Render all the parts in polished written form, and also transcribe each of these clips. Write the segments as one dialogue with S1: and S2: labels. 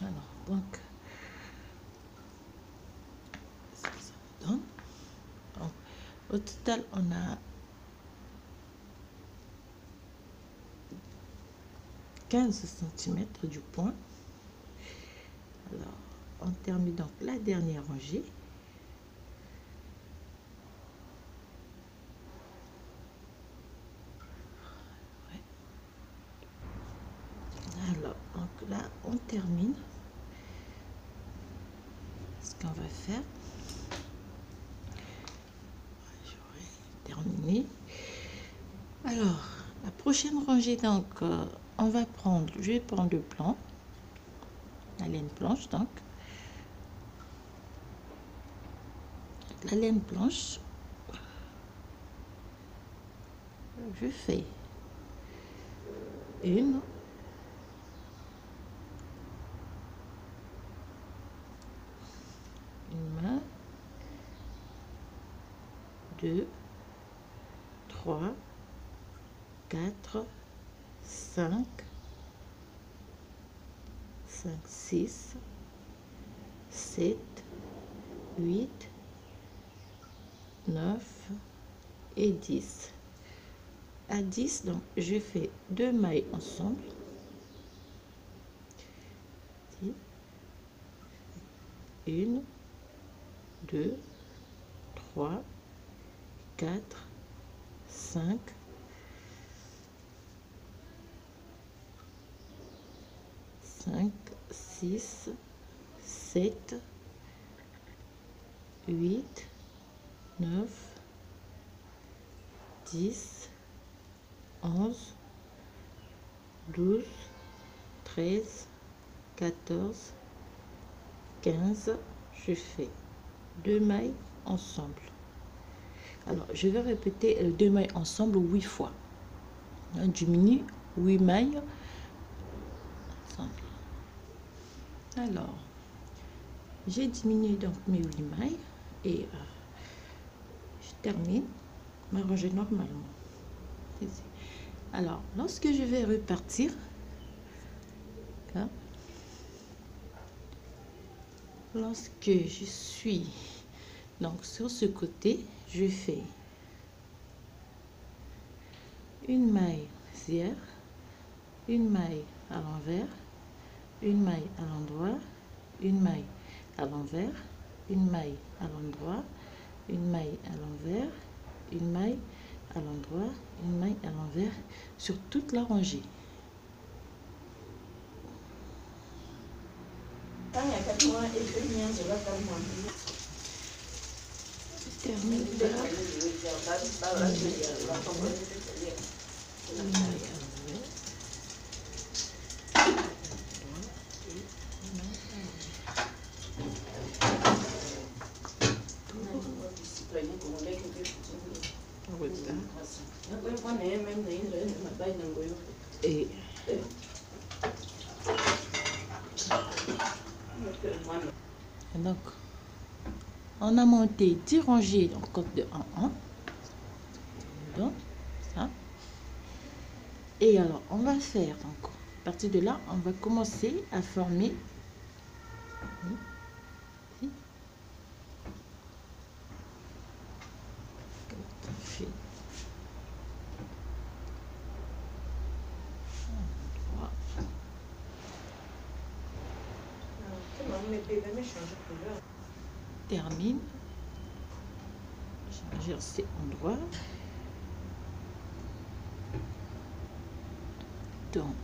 S1: Alors, donc, ça donne. Donc, au total, on a 15 cm du point. Alors, on termine donc la dernière rangée. Ouais. Alors, donc là, on termine. Ce qu'on va faire, j'aurai terminé. Alors, la prochaine rangée, donc, on va prendre, je vais prendre le plan, la laine blanche, donc. La laine blanche, je fais une, main, 2, 3, 4, 5, 6, 7, 8, 9 et 10. À 10, donc je fais 2 mailles ensemble. 1, 2, 3, 4, 5, 6, 7, 8, 9, 10, 11, 12, 13, 14, 15. Je fais 2 mailles ensemble. Alors, je vais répéter 2 mailles ensemble 8 fois. On diminue 8 mailles ensemble. Alors, j'ai diminué donc mes 8 mailles et je termine ma rangée normalement. Alors, lorsque je vais repartir, lorsque je suis donc sur ce côté, je fais une maille ici, une maille à l'envers, une maille à l'endroit, une maille à l'envers, une maille à l'endroit, une maille à l'envers, une maille à l'endroit, une maille à l'envers sur toute la rangée. Je termine par une maille à l'envers. Et donc, on a monté 10 rangées en côte de 1 en 1. Donc, ça. Et alors, on va faire encore. À partir de là, on va commencer à former. Termine. Je vais gercer endroit. Donc,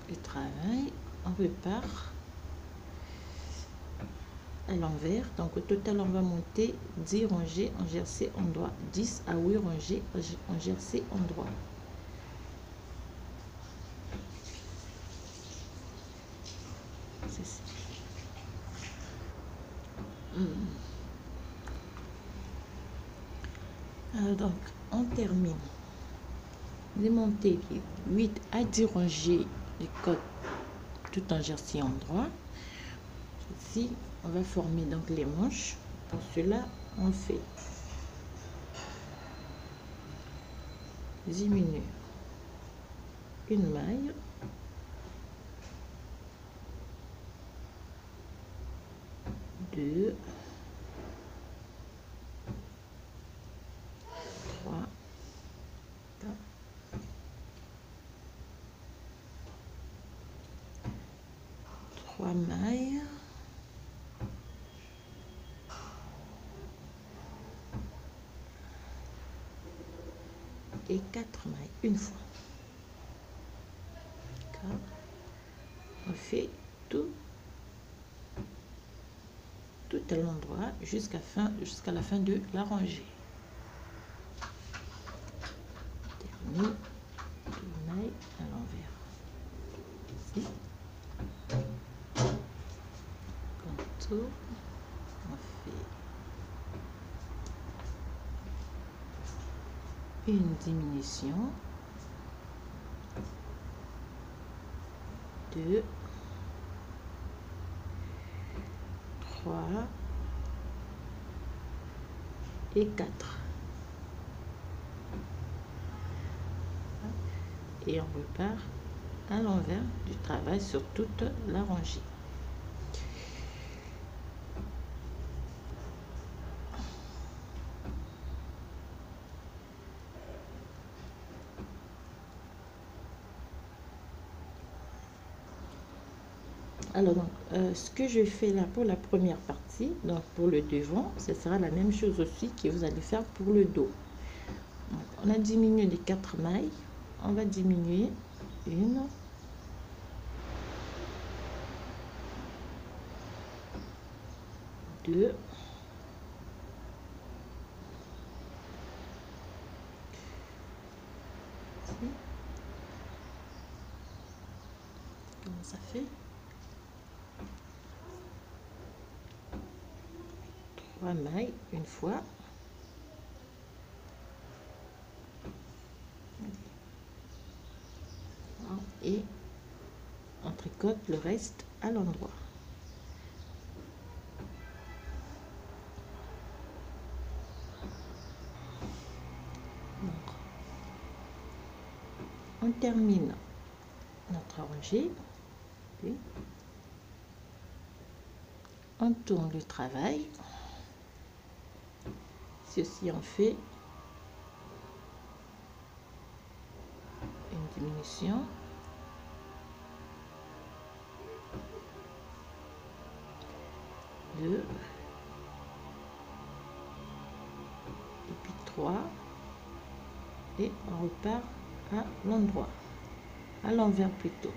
S1: le travail, on repart à l'envers. Donc, au total, on va monter 10 rangées en jersey endroit, 10 à 8 rangées en jersey endroit. C'est ça. Alors, donc, on termine de monter 8 à 10 rangées de côte tout en jersey endroit. Ici, on va former donc les manches. Pour cela, on fait diminue une maille, 2, 3, 3 mailles, et 4 mailles une fois. D'accord. On fait tout à l'endroit jusqu'à la fin de la rangée. Termine, 2 mailles à l'envers. Ici. Contour, on fait une diminution, 2, 3 et 4. Et on repart à l'envers du travail sur toute la rangée. Alors, donc, ce que je fais là pour la première partie, donc pour le devant, ce sera la même chose aussi que vous allez faire pour le dos. Donc, on a diminué les 4 mailles, on va diminuer une, deux, comment ça fait? 3 mailles une fois. Et on tricote le reste à l'endroit. On termine notre rangée. On tourne le travail. Ceci on fait une diminution. Deux. Et puis 3. Et on repart à l'endroit. À l'envers plutôt.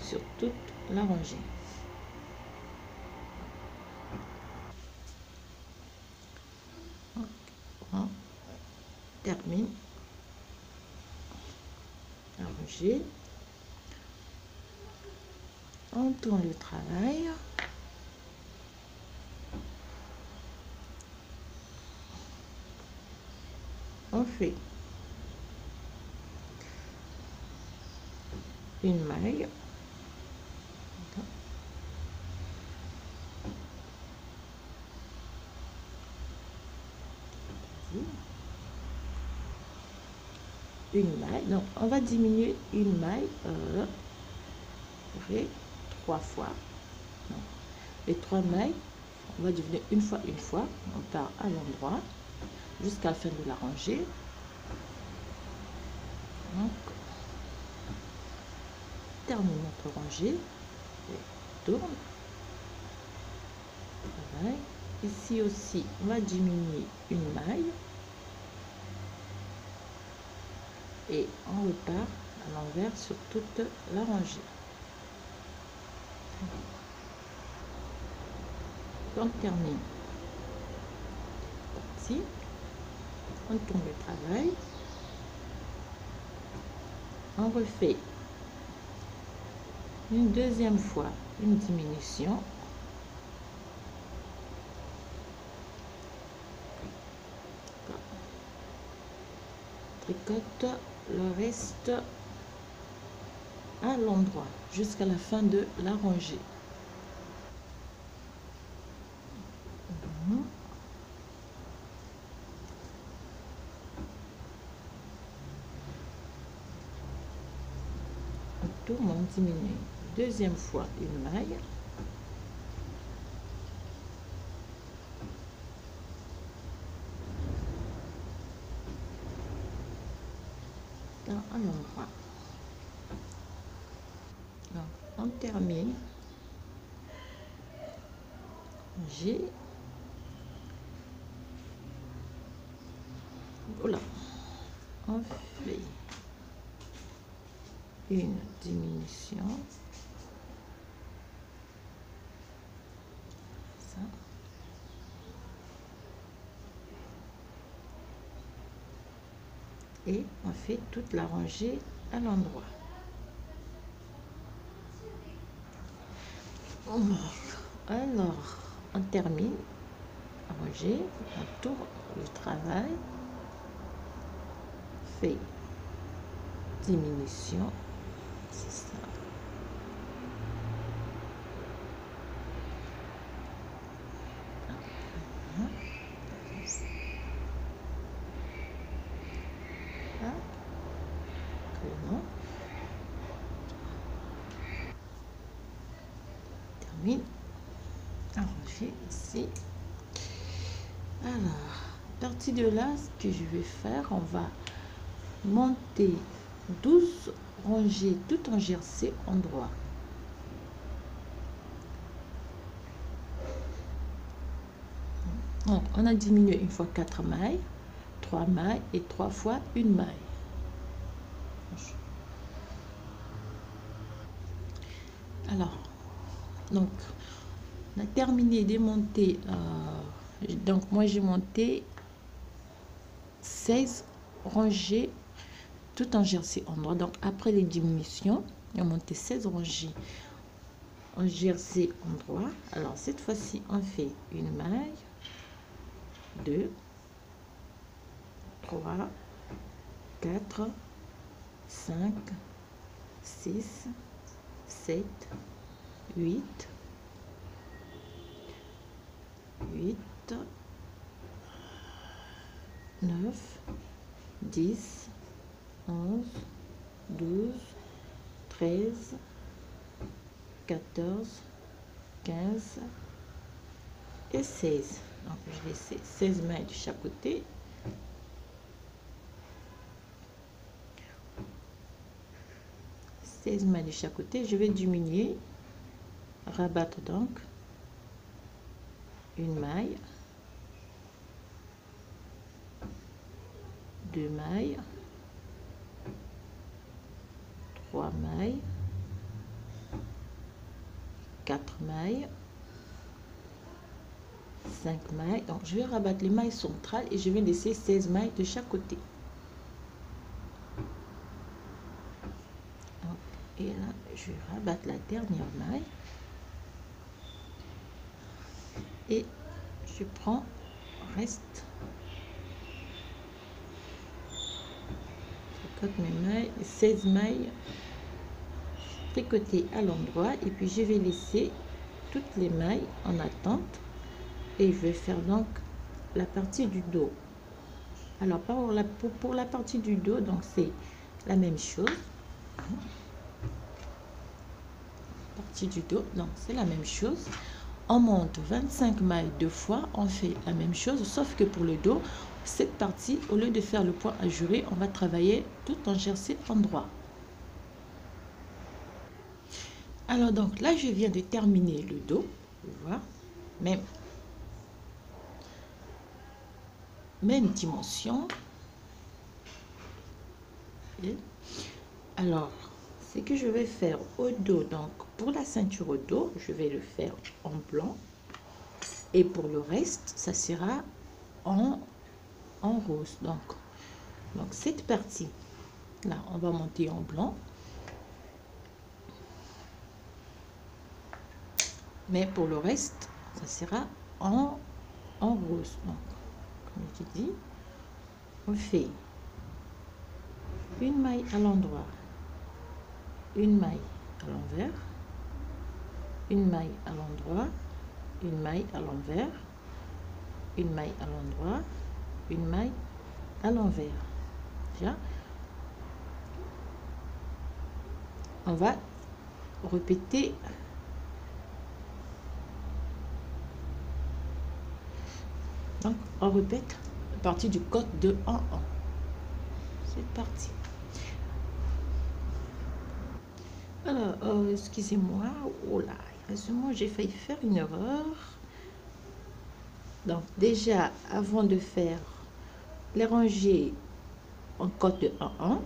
S1: Sur toute la rangée. On termine la rangée. On tourne le travail. On fait une maille, donc on va diminuer une maille trois fois. Donc, les 3 mailles, on va diminuer une fois, on part à l'endroit jusqu'à la fin de la rangée. Donc, on termine notre rangée, et tourne. Voilà. Ici aussi, on va diminuer une maille et on repart à l'envers sur toute la rangée. On termine ici, on tourne le travail, on refait une deuxième fois une diminution, tricote le reste à l'endroit jusqu'à la fin de la rangée. On tourne, on diminue. Deuxième fois une maille. à l'endroit. Donc, on termine. J'ai voilà, on fait une diminution, ça, et on fait toute la rangée à l'endroit. Alors, on termine, rangée, on tourne le travail, fait diminution, c'est ça. Termine, arranger ici. Alors, à partir de là, ce que je vais faire, on va monter 12 rangées tout en jersey en droit. Donc, on a diminué une fois 4 mailles, 3 mailles et 3 fois une maille. Alors, donc, on a terminé de monter. Donc, moi, j'ai monté 16 rangées tout en jersey en droit. Donc, après les diminutions, on a monté 16 rangées en jersey en droit. Alors, cette fois-ci, on fait une maille, 2, 3, 4, 5, 6, 7, 8, 9, 10, 11, 12, 13, 14, 15 et 16. Donc, je vais laisser 16 mailles de chaque côté. Mailles de chaque côté, je vais diminuer, rabattre donc une maille, 2 mailles, 3 mailles, 4 mailles, 5 mailles. Donc je vais rabattre les mailles centrales et je vais laisser 16 mailles de chaque côté. Et là, je vais rabattre la dernière maille et je prends reste, je cote mes mailles, 16 mailles tricotées à l'endroit et puis je vais laisser toutes les mailles en attente et je vais faire donc la partie du dos. Alors pour la partie du dos, donc c'est la même chose. Du dos, donc c'est la même chose, on monte 25 mailles 2 fois, on fait la même chose, sauf que pour le dos, cette partie, au lieu de faire le point ajouré, on va travailler tout en jersey en droit. Alors donc là, je viens de terminer le dos, vous voyez, même dimension. Et alors, ce que je vais faire au dos, donc pour la ceinture au dos, je vais le faire en blanc et pour le reste, ça sera en rose. Donc cette partie là, on va monter en blanc, mais pour le reste, ça sera en rose. Donc comme je dis, on fait une maille à l'endroit, une maille à l'envers, une maille à l'endroit, une maille à l'envers, une maille à l'endroit, une maille à l'envers. Déjà, on va répéter donc on répète à partir du code de 1 en 1. C'est parti. Alors, excusez-moi, oh là, excusez-moi, j'ai failli faire une erreur. Donc, déjà, avant de faire les rangées en cote de 1-1,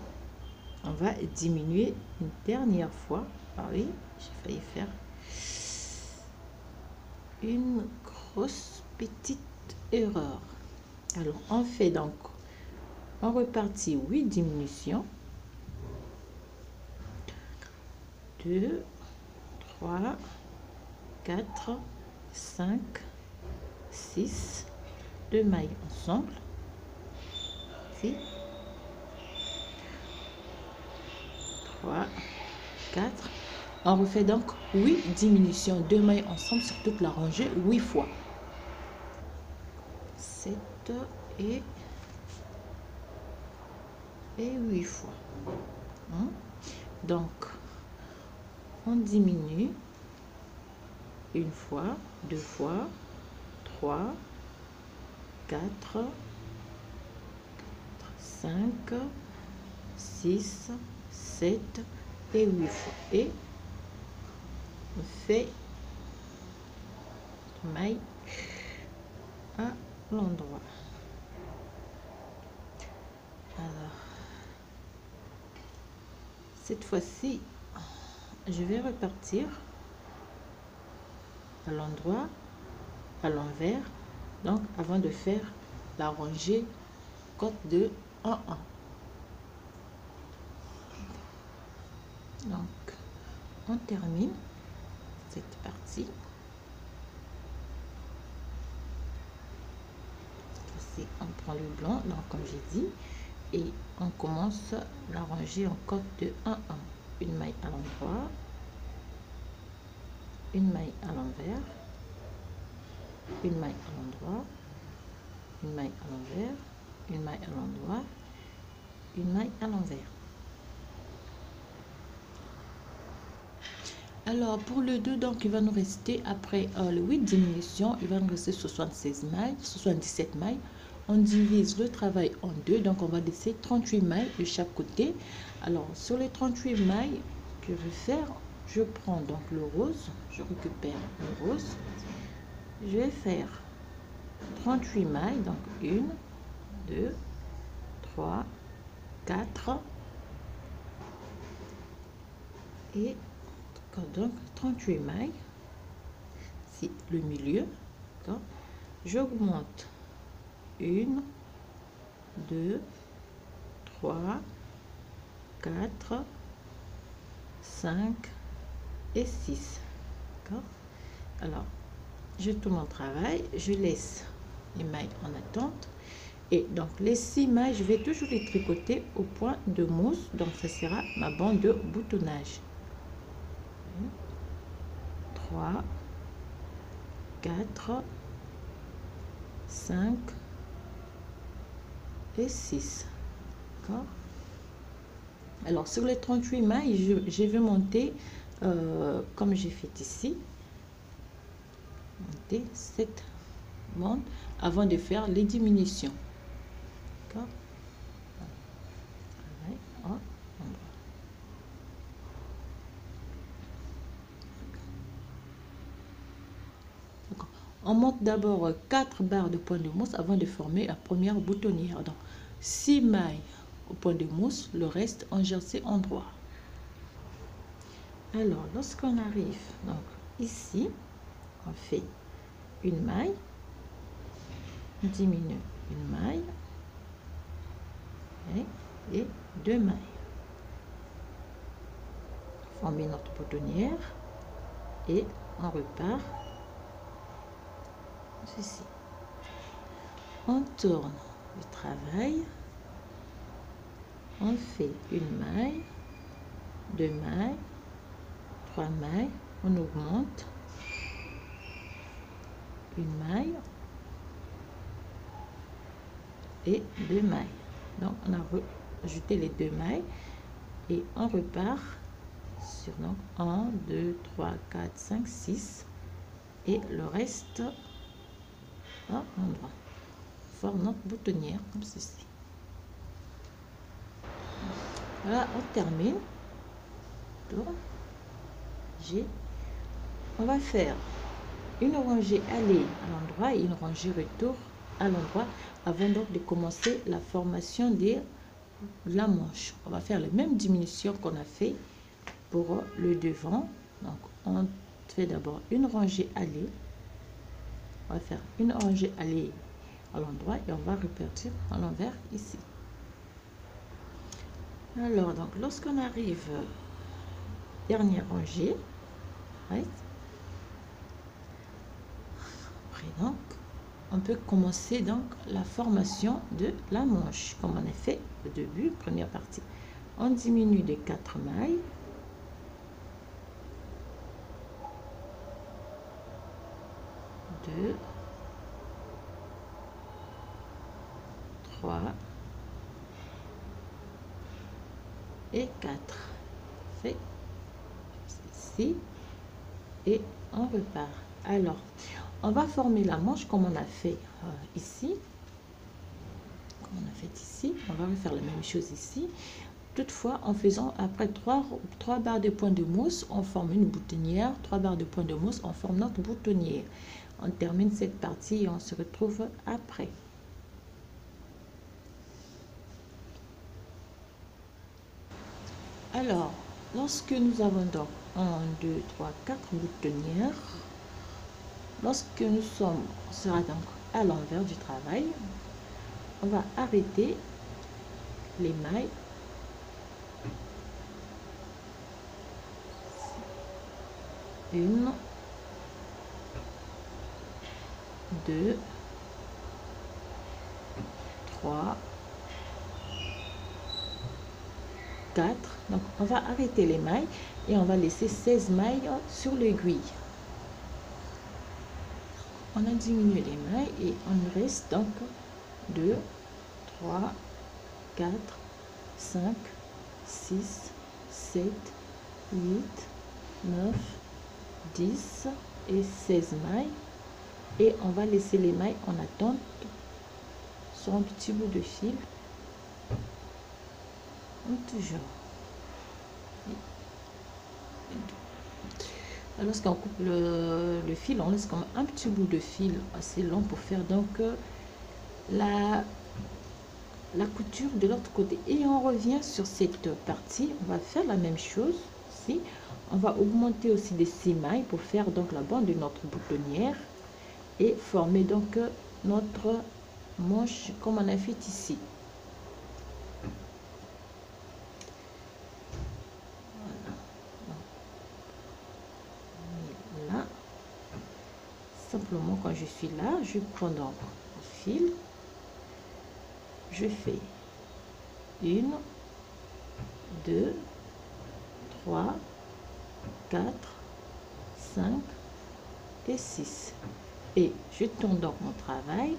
S1: on va diminuer une dernière fois. Ah oui, j'ai failli faire une grosse petite erreur. Alors, on fait donc, on repartit 8 diminutions. 2, 3, 4, 5, 6, 2 mailles ensemble. Ici. 3, 4. On refait donc 8 diminutions, 2 mailles ensemble sur toute la rangée, 8 fois. 7 et 8 fois. Donc, on diminue une fois, 2 fois, 3, 4, 5, 6, 7 et 8 fois. Et on fait maille à l'endroit. Alors, cette fois-ci, je vais repartir à l'endroit, à l'envers, donc avant de faire la rangée cote de 1-1. Donc, on termine cette partie. Ici, on prend le blanc, donc comme j'ai dit, et on commence la rangée en cote de 1-1. Une maille à l'endroit, une maille à l'envers, une maille à l'endroit, une maille à l'envers, une maille à l'endroit, une maille à l'envers. Alors pour le 2, donc il va nous rester après le 8 diminutions, il va nous rester 76 mailles, 77 mailles. On divise le travail en deux, donc on va laisser 38 mailles de chaque côté. Alors sur les 38 mailles que je vais faire, je prends donc le rose, je récupère le rose, je vais faire 38 mailles, donc 1, 2, 3, 4 et donc 38 mailles, c'est le milieu. J'augmente 1, 2, 3, 4, 5 et 6. Alors, je tourne mon travail, je laisse les mailles en attente. Et donc, les 6 mailles, je vais toujours les tricoter au point de mousse. Donc, ça sera ma bande de boutonnage. 3, 4, 5 et 6. D'accord. Alors, sur les 38 mailles, je vais monter, comme j'ai fait ici, monter cette bande avant de faire les diminutions. D'accord. On monte d'abord 4 barres de point de mousse avant de former la première boutonnière. Donc, 6 mailles au point de mousse, le reste en jersey endroit. Alors, lorsqu'on arrive donc ici, on fait une maille, on diminue une maille et 2 mailles. Former notre boutonnière et on repart ceci. On tourne le travail, on fait une maille, 2 mailles, 3 mailles, on augmente une maille et 2 mailles. Donc on a rajouté les 2 mailles et on repart sur donc 1, 2, 3, 4, 5, 6 et le reste à l'endroit. Forme notre boutonnière comme ceci. Voilà, on termine. Tourne. G. On va faire une rangée aller à l'endroit et une rangée retour à l'endroit avant donc de commencer la formation de la manche. On va faire la même diminution qu'on a fait pour le devant. Donc on fait d'abord une rangée aller. On va faire une rangée aller à l'endroit et on va repartir à l'envers ici. Alors donc lorsqu'on arrive dernière rangée, right? Après donc on peut commencer donc la formation de la manche comme on a fait au début, première partie. On diminue de 4 mailles. 2, 3 et 4. Fait ici et on repart. Alors on va former la manche comme on a fait ici, comme on a fait ici. On va refaire la même chose ici, toutefois en faisant après 3 barres de points de mousse on forme une boutonnière, 3 barres de points de mousse on forme notre boutonnière. On termine cette partie et on se retrouve après. Alors lorsque nous avons donc 1 2 3 4 boutonnières, lorsque nous sommes, on sera donc à l'envers du travail, on va arrêter les mailles une, 2, 3, 4. Donc on va arrêter les mailles et on va laisser 16 mailles sur l'aiguille. On a diminué les mailles et on reste donc 2, 3, 4, 5, 6, 7, 8, 9, 10 et 16 mailles. Et on va laisser les mailles en attente sur un petit bout de fil. Toujours. Lorsqu'on coupe le fil, on laisse comme un petit bout de fil assez long pour faire donc la couture de l'autre côté. Et on revient sur cette partie. On va faire la même chose ici. On va augmenter aussi des 6 mailles pour faire donc la bande de notre boutonnière et former donc notre manche comme on a fait ici. Voilà. Là, simplement quand je suis là, je prends donc le fil, je fais 1, 2, 3, 4, 5 et 6. Et je tourne donc mon travail,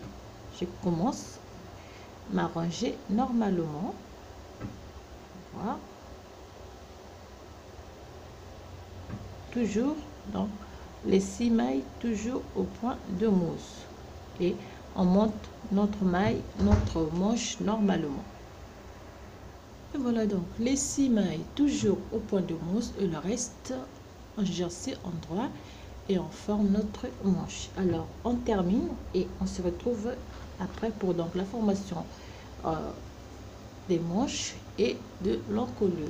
S1: je commence ma rangée normalement. Voilà. Toujours donc les 6 mailles toujours au point de mousse et on monte notre maille, notre manche normalement. Et voilà donc les 6 mailles toujours au point de mousse et le reste en jersey endroit et on forme notre manche. Alors on termine et on se retrouve après pour donc la formation des manches et de l'encolure.